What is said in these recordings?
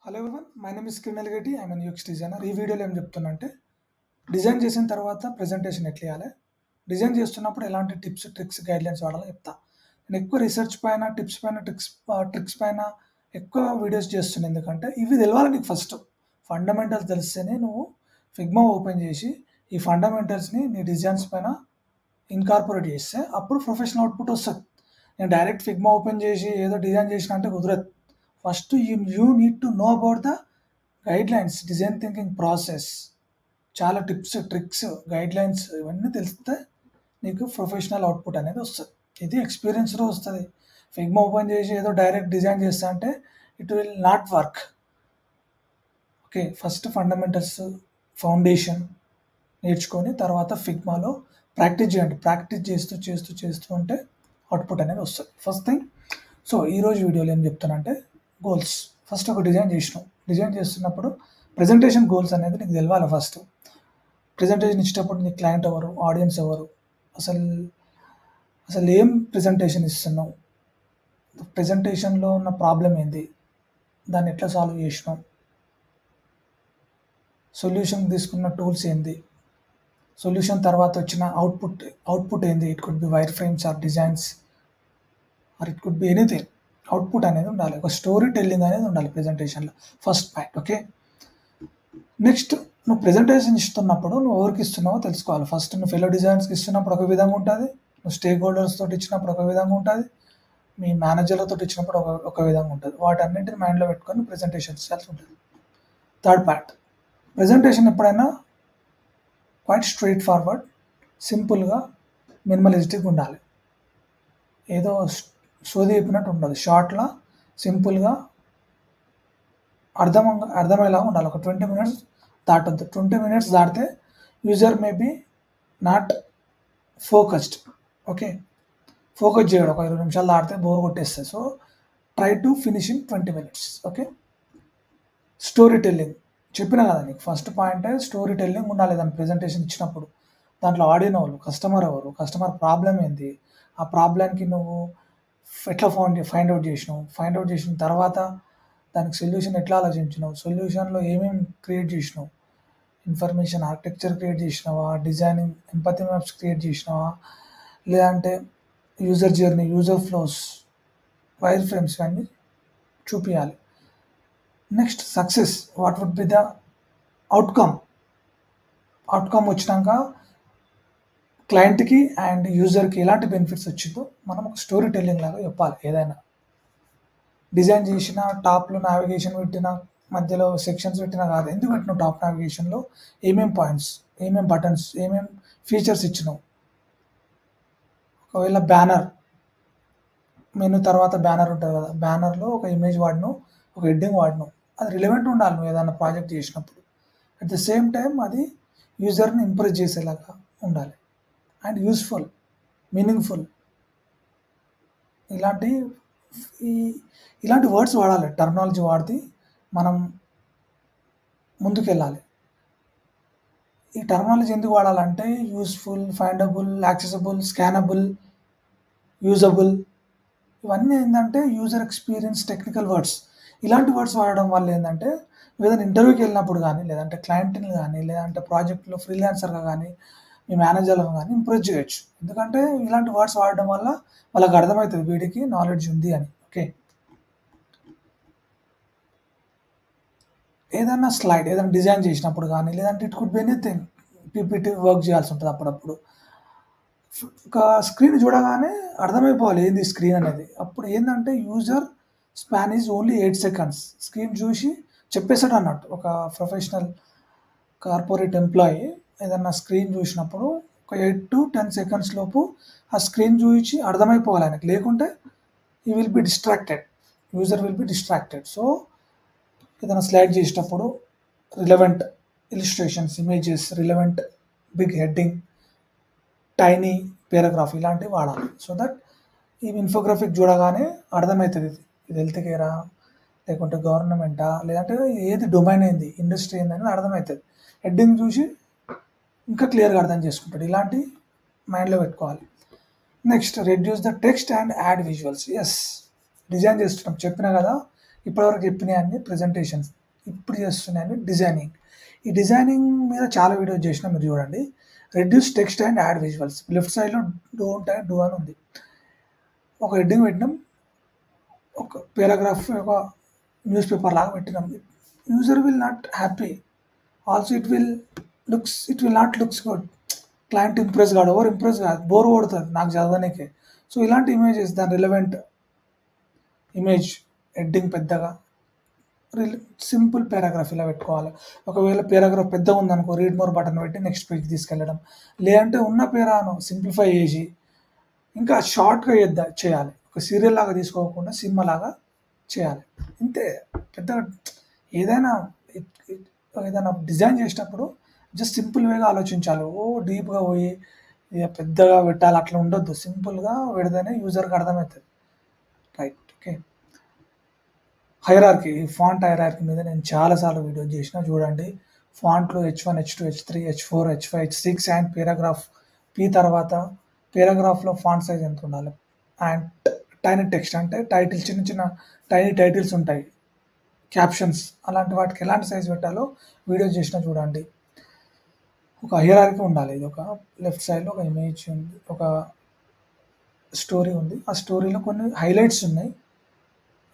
Hello everyone, my name is Kiran Eligeti. I mean UX designer. ఈ వీడియోలో ఏం చెప్తున్నా అంటే డిజైన్ చేసిన తర్వాత ప్రెజెంటేషన్ ఎట్లా చేయాలి, డిజైన్ చేస్తున్నప్పుడు ఎలాంటి టిప్స్ ట్రిక్స్ గైడ్లైన్స్ వాడాలో చెప్తా. నేను ఎక్కువ రీసెర్చ్ పైన టిప్స్ పైన ట్రిక్స్ పైన ఎక్కువ వీడియోస్ చేస్తున్నాను. ఎందుకంటే ఇవి తెలవాలి నీకు. ఫస్ట్ ఫండమెంటల్స్ తెలిస్తేనే నువ్వు ఫిగ్మా ఓపెన్ చేసి ఈ ఫండమెంటల్స్ని నీ డిజైన్స్ పైన ఇన్కార్పొరేట్ చేస్తే అప్పుడు ప్రొఫెషనల్ అవుట్పుట్ వస్తుంది. నేను డైరెక్ట్ ఫిగ్మా ఓపెన్ చేసి ఏదో డిజైన్ చేసిన అంటే కుదరదు. First you need to know about the guidelines, design thinking process. చాలా టిప్స్ ట్రిక్స్ గైడ్లైన్స్ ఇవన్నీ తెలిస్తే నీకు ప్రొఫెషనల్ అవుట్పుట్ అనేది వస్తుంది. ఇది ఎక్స్పీరియన్స్లో వస్తుంది. ఫిగ్మా ఓపెన్ చేసి ఏదో డైరెక్ట్ డిజైన్ చేస్తా అంటే it will not work. Okay, first fundamentals foundation నేర్చుకొని తర్వాత ఫిగ్మాలో ప్రాక్టీస్ చేయండి. ప్రాక్టీస్ చేస్తూ చేస్తూ చేస్తూ ఉంటే అవుట్పుట్ అనేది వస్తుంది. First thing. సో ఈరోజు వీడియోలో ఏం చెప్తానంటే గోల్స్. ఫస్ట్ ఒక డిజైన్ చేసినావు. డిజైన్ చేస్తున్నప్పుడు ప్రజెంటేషన్ గోల్స్ అనేది నీకు తెలవాలి. ఫస్ట్ ప్రజెంటేషన్ ఇచ్చేటప్పుడు నీ క్లయింట్ ఎవరు, ఆడియన్స్ ఎవరు, అసలు ఏం ప్రజెంటేషన్ ఇస్తున్నావు, ప్రజెంటేషన్లో ఉన్న ప్రాబ్లం ఏంది, దాన్ని ఎట్లా సాల్వ్ చేసినావు, సొల్యూషన్ తీసుకున్న టూల్స్ ఏంది, సొల్యూషన్ తర్వాత వచ్చిన అవుట్పుట్ ఏంది. It could be wireframes or designs or it could be anything. Output అనేది ఉండాలి. ఒక స్టోరీ టెల్లింగ్ అనేది ఉండాలి ప్రజెంటేషన్లో. First point. ఓకే, నెక్స్ట్ నువ్వు ప్రజెంటేషన్ ఇస్తున్నప్పుడు నువ్వు ఎవరికి ఇస్తున్నావో తెలుసుకోవాలి. ఫస్ట్ నువ్వు ఫెలో డిజైనర్స్కి ఇస్తున్నప్పుడు ఒక విధంగా ఉంటుంది, నువ్వు స్టేక్ హోల్డర్స్ తోటి ఇచ్చినప్పుడు ఒక విధంగా ఉంటుంది, మీ మేనేజర్లతో ఇచ్చినప్పుడు ఒక విధంగా ఉంటుంది. వాటన్నింటిని మైండ్లో పెట్టుకొని ప్రజెంటేషన్ చేయాల్సి ఉంటుంది. థర్డ్ పార్ట్, ప్రజెంటేషన్ ఎప్పుడైనా క్వైట్ స్ట్రైట్ ఫార్వర్డ్, సింపుల్గా, మినిమలిస్టిక్గా ఉండాలి. ఏదో సోది చెప్పినట్టు ఉండదు. షార్ట్లా సింపుల్గా అర్థమయ్యేలా ఉండాలి. ఒక 20 minutes దాటొద్దు. 20 minutes దాటితే user maybe not focused. Okay, focus చేయడం. ఒక 20 నిమిషాలు దాటితే బోర్ కొట్టేస్తుంది. So try to finish in 20 minutes. Okay, story telling చెప్పినా కదా నీకు. ఫస్ట్ పాయింట్ స్టోరీ టెల్లింగ్ ఉండాలి. దాని ప్రజెంటేషన్ ఇచ్చినప్పుడు దాంట్లో ఆడియన్ ఎవరు, కస్టమర్ ఎవరు, కస్టమర్ ప్రాబ్లం ఏంది, ఆ ప్రాబ్లంకి నువ్వు ఎట్లా ఫైండ్ అవుట్ చేసినావు, ఫైండ్ అవుట్ చేసిన తర్వాత దానికి సొల్యూషన్ ఎట్లా ఆలోచించినావు, సొల్యూషన్లో ఏమేమి క్రియేట్ చేసినావు, ఇన్ఫర్మేషన్ ఆర్కిటెక్చర్ క్రియేట్ చేసినావా, డిజైనింగ్ ఎంపతి మ్యాప్స్ క్రియేట్ చేసినావా, లేదంటే user journey, user flows, wire frames అన్నీ చూపించాలి. Next success. What would be the outcome వచ్చినాక క్లయింట్కి అండ్ యూజర్కి ఎలాంటి బెనిఫిట్స్ వచ్చిందో మనం ఒక స్టోరీ టెల్లింగ్ లాగా చెప్పాలి. ఏదైనా డిజైన్ చేసిన టాప్లో నావిగేషన్ పెట్టిన, మధ్యలో సెక్షన్స్ పెట్టినా కాదు. ఎందుకు పెట్టినావు టాప్ నావిగేషన్లో, ఏమేం పాయింట్స్, ఏమేం బటన్స్, ఏమేం ఫీచర్స్ ఇచ్చినావు. ఒకవేళ బ్యానర్, మెనూ తర్వాత బ్యానర్ ఉంటుంది కదా, బ్యానర్లో ఒక ఇమేజ్ వాడిను, ఒక హెడ్డింగ్ వాడిను. అది రిలవెంట్ ఉండాలి నువ్వు ఏదైనా ప్రాజెక్ట్ చేసినప్పుడు. అట్ ద సేమ్ టైం అది యూజర్ని ఇంప్రెస్ చేసేలాగా ఉండాలి అండ్ యూస్ఫుల్, మీనింగ్ఫుల్. ఇలాంటి వర్డ్స్ వాడాలి. టర్మినాలజీ వాడి మనం ముందుకెళ్ళాలి. ఈ టర్మినాలజీ ఎందుకు వాడాలంటే యూస్ఫుల్, ఫైండబుల్, యాక్సెసిబుల్, స్కానబుల్, యూజబుల్, ఇవన్నీ ఏంటంటే యూజర్ ఎక్స్పీరియన్స్ టెక్నికల్ వర్డ్స్. ఇలాంటి వర్డ్స్ వాడడం వల్ల ఏంటంటే ఏదైనా ఇంటర్వ్యూకి వెళ్ళినప్పుడు కానీ, లేదంటే క్లయింట్ని కానీ, లేదంటే ప్రాజెక్ట్లో ఫ్రీలాన్సర్గా కానీ, మీ మేనేజర్లను కానీ ఇంప్రెస్ చేయొచ్చు. ఎందుకంటే ఇలాంటి వర్డ్స్ వాడడం వల్ల వాళ్ళకి అర్థమవుతుంది వీడికి నాలెడ్జ్ ఉంది అని. ఓకే, ఏదైనా స్లైడ్ ఏదైనా డిజైన్ చేసినప్పుడు కానీ, లేదంటే it could be anything, PPT work చేయాల్సి ఉంటుంది. అప్పుడప్పుడు ఒక స్క్రీన్ చూడగానే అర్థమైపోవాలి ఏంది స్క్రీన్ అనేది. అప్పుడు ఏంటంటే user span is only 8 seconds. Screen చూసి చెప్పేసాడు అన్నట్టు. ఒక ప్రొఫెషనల్ కార్పొరేట్ ఎంప్లాయీ ఏదన్నా స్క్రీన్ చూసినప్పుడు ఒక 8 to 10 seconds లోపు ఆ స్క్రీన్ చూసి అర్థమైపోవాలి ఆయనకి. లేకుంటే ఈ will be distracted, user will be distracted. So ఏదైనా స్లైడ్ చేసేటప్పుడు relevant illustrations, images, relevant big heading, tiny paragraph ఇలాంటివి వాడాలి. సో దట్ ఈ ఇన్ఫోగ్రాఫిక్ చూడగానే అర్థమవుతుంది ఇది హెల్త్ కేరా, లేకుంటే గవర్నమెంటా, లేదంటే ఏది డొమైన్ ఏంది, ఇండస్ట్రీ ఏంది అనేది అర్థమవుతుంది. హెడ్డింగ్ చూసి ఇంకా క్లియర్గా అర్థం చేసుకుంటాడు. ఇలాంటి మైండ్లో పెట్టుకోవాలి. Next, reduce the text and add visuals. Yes, design చేస్తున్నాం చెప్పినా కదా, ఇప్పటివరకు చెప్పినవన్నీ ప్రెజెంటేషన్స్. ఇప్పుడు చేస్తున్నాయని డిజైనింగ్. ఈ డిజైనింగ్ మీద చాలా వీడియోస్ చేసినా, మీరు చూడండి. Reduce text and add visuals. Left సైడ్లో డోంట్ అండ్ డూ అని ఉంది. ఒక హెడ్డింగ్ పెట్టినాం, ఒక పారాగ్రాఫ్, ఒక న్యూస్ పేపర్ లాగా పెట్టినాం. User will not happy. Also it will not looks good. Client impress కాదు, ఎవరు ఇంప్రెస్ కాదు, బోర్ కొడుతుంది నాకు చదవడానికే. సో ఇలాంటి ఇమేజెస్, దాని రిలవెంట్ ఇమేజ్, హెడ్డింగ్ పెద్దగా, సింపుల్ పారాగ్రాఫ్ ఇలా పెట్టుకోవాలి. ఒకవేళ పారాగ్రాఫ్ పెద్దగా ఉందనుకో, రీడ్ మోర్ బటన్ పెట్టి నెక్స్ట్ పేజ్కి తీసుకెళ్ళడం. లేదంటే ఉన్న పేరాను సింప్లిఫై చేసి ఇంకా షార్ట్గా చేయాలి. ఒక సీరియల్ లాగా తీసుకోకుండా సినిమా లాగా చేయాలి. ఇంతే. పెద్దగా ఏదైనా డిజైన్ చేసేటప్పుడు జస్ట్ సింపుల్ వేగా ఆలోచించాలి. డీప్గా పోయి ఇక పెద్దగా పెట్టాలి అట్లా ఉండొద్దు. సింపుల్గా పెడితేనే యూజర్కి అర్థమవుతుంది. Right, okay. Hierarchy, font hierarchy మీద నేను చాలాసార్లు వీడియో చేసిన, చూడండి. ఫాంట్లు H1, H2, H3, H4, H5, H6 and paragraph P తర్వాత పారాగ్రాఫ్లో ఫాంట్ సైజ్ ఎంత ఉండాలి. అండ్ టైనీ టెక్స్ట్ అంటే టైటిల్, చిన్న చిన్న టైనీ టైటిల్స్ ఉంటాయి, క్యాప్షన్స్, అలాంటి వాటికి ఎలాంటి సైజ్ పెట్టాలో వీడియో చేసిన, చూడండి. ఒక హైరార్కీ ఉండాలి. ఇది ఒక లెఫ్ట్ సైడ్లో ఒక ఇమేజ్ ఉంది, ఒక స్టోరీ ఉంది. ఆ స్టోరీలో కొన్ని హైలైట్స్ ఉన్నాయి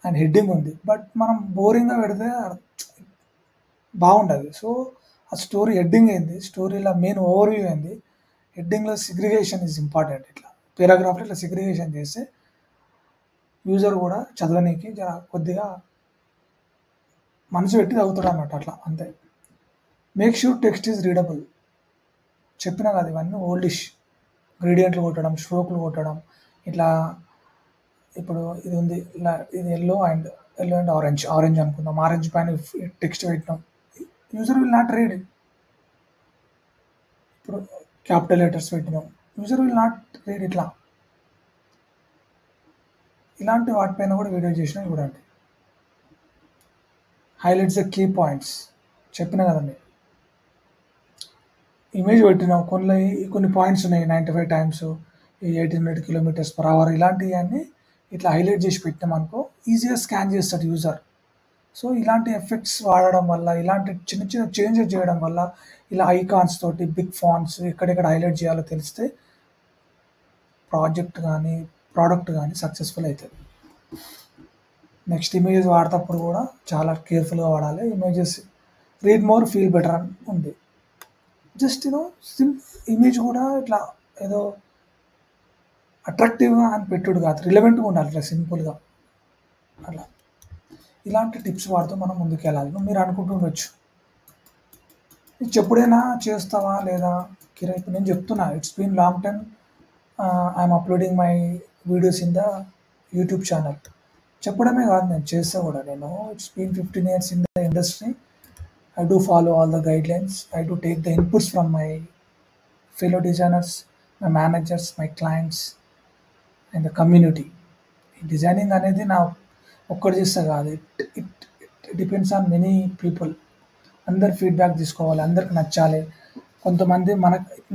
అండ్ హెడ్డింగ్ ఉంది. బట్ మనం బోరింగ్గా పెడితే బాగుండదు. సో ఆ స్టోరీ హెడ్డింగ్ ఏంది, స్టోరీలో మెయిన్ ఓవర్వ్యూ ఏంది, హెడ్డింగ్లో సిగ్రిగేషన్ ఈజ్ ఇంపార్టెంట్. ఇట్లా పారాగ్రాఫ్లో ఇట్లా సిగ్రిగేషన్ చేస్తే యూజర్ కూడా చదవనీకి కొద్దిగా మనసు పెట్టి చదువుతాడు అన్నట్టు. అట్లా అంతే. Make sure text is readable. చెప్పినా కదా, ఇవన్నీ ఓల్డిష్. గ్రేడియంట్లు కొట్టడం, స్ట్రోక్లు కొట్టడం, ఇట్లా. ఇప్పుడు ఇది ఉంది, ఇలా ఇది ఎల్లో అండ్ ఆరెంజ్ అనుకుందాం. ఆరెంజ్ పైన టెక్స్ట్ పెట్టినాం, యూజర్ విల్ నాట్ రీడ్. ఇప్పుడు క్యాపిటల్ లెటర్స్ పెట్టినాం, యూజర్ విల్ నాట్ రీడ్. ఇలాంటి వాటిపైన కూడా వీడియో చేసినా, చూడండి. Highlights the key points. చెప్పిన కదండి, ఇమేజ్ పెట్టినాం, కొన్ని పాయింట్స్ ఉన్నాయి, 95 టైమ్స్, 1800 km/h, ఇలాంటివన్నీ ఇట్లా హైలైట్ చేసి పెట్టినాం అనుకో, ఈజీగా స్కాన్ చేస్తాడు యూజర్. సో ఇలాంటి ఎఫెక్ట్స్ వాడడం వల్ల, ఇలాంటి చిన్న చిన్న చేంజెస్ చేయడం వల్ల, ఇలా ఐకాన్స్ తోటి బిగ్ ఫాంట్స్ ఎక్కడెక్కడ హైలైట్ చేయాలో తెలిస్తే ప్రోడక్ట్ కానీ సక్సెస్ఫుల్ అవుతుంది. నెక్స్ట్, ఇమేజెస్ వాడేటప్పుడు కూడా చాలా కేర్ఫుల్గా వాడాలి. Images read more feel better అని ఉంది. జస్ట్ ఇమేజ్ కూడా ఇట్లా ఏదో అట్రాక్టివ్గా అని పెట్టుడు కాదు, రిలవెంట్గా ఉండాలి, ఇట్లా సింపుల్గా. అట్లా ఇలాంటి టిప్స్ వాడుతూ మనం ముందుకు వెళ్ళాలి. మీరు అనుకుంటుండొచ్చు, ఎప్పుడైనా చేస్తావా లేదా కిరా? ఇప్పుడు నేను చెప్తున్నా, it's been long time I'm uploading my videos in the YouTube channel. చెప్పడమే కాదు, నేను చేస్తా కూడా. It's been 15 years in the industry. I do follow all the guidelines. I do take the inputs from my fellow designers, my managers, my clients, and the community. Designing అనేది నా ఒక్కటి చేస్తా కాదు, it depends on many people. అందరు feedback తీసుకోవాలి, అందరికి నచ్చాలి. కొంతమంది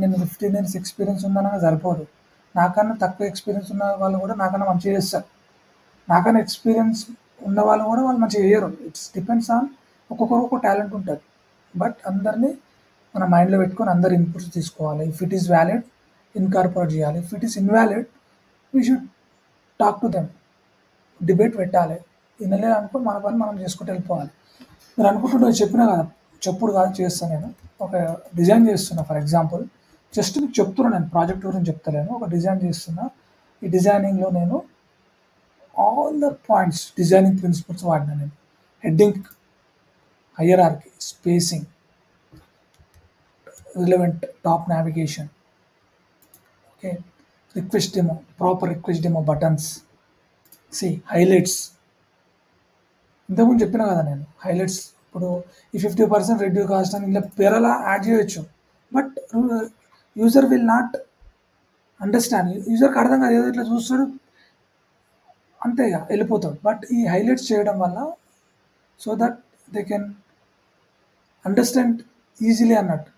నేను 15 years ఎక్స్పీరియన్స్ ఉందనగా సరిపోదు. నాకన్నా తక్కువ ఎక్స్పీరియన్స్ ఉన్న వాళ్ళు కూడా నాకన్నా మంచిగా చేస్తారు. నాకన్నా ఎక్స్పీరియన్స్ ఉన్న వాళ్ళు కూడా వాళ్ళు మంచిగా చేయరు. ఇట్స్ డిపెండ్స్ ఆన్, ఒక్కొక్కరు టాలెంట్ ఉంటుంది. బట్ అందరినీ మన మైండ్లో పెట్టుకొని అందరు ఇన్పుట్స్ తీసుకోవాలి. If it is valid, incorporate చేయాలి. If it is invalid, we should talk to them, debate పెట్టాలి. వినలేదు అనుకో, మన పని మనం చేసుకుంటూ వెళ్ళిపోవాలి. మీరు అనుకుంటుంటే చెప్పినా కదా, చెప్పుడు కాదు, చేస్తాను. నేను ఒక డిజైన్ చేస్తున్నా, ఫర్ ఎగ్జాంపుల్, జస్ట్ మీకు చెప్తున్నా, నేను ప్రాజెక్ట్ గురించి చెప్తలేను, ఒక డిజైన్ చేస్తున్నా. ఈ డిజైనింగ్లో నేను all the points, designing principles వాడినా. నేను heading, hierarchy, spacing, relevant, top navigation, okay, request demo, proper request demo buttons, highlights. ఇంతకుముందు చెప్పినా కదా నేను, హైలైట్స్. ఇప్పుడు ఈ 50% రెడ్యూస్ కాస్ట్ అని ఇలా పేరలా యాడ్ చేయొచ్చు. But user will not understand. యూజర్కి అర్థం కాదు, ఏదో ఇట్లా చూస్తాడు అంతేగా వెళ్ళిపోతాడు. బట్ ఈ హైలైట్స్ చేయడం వల్ల, so that they can understand easily అన్నట్టు.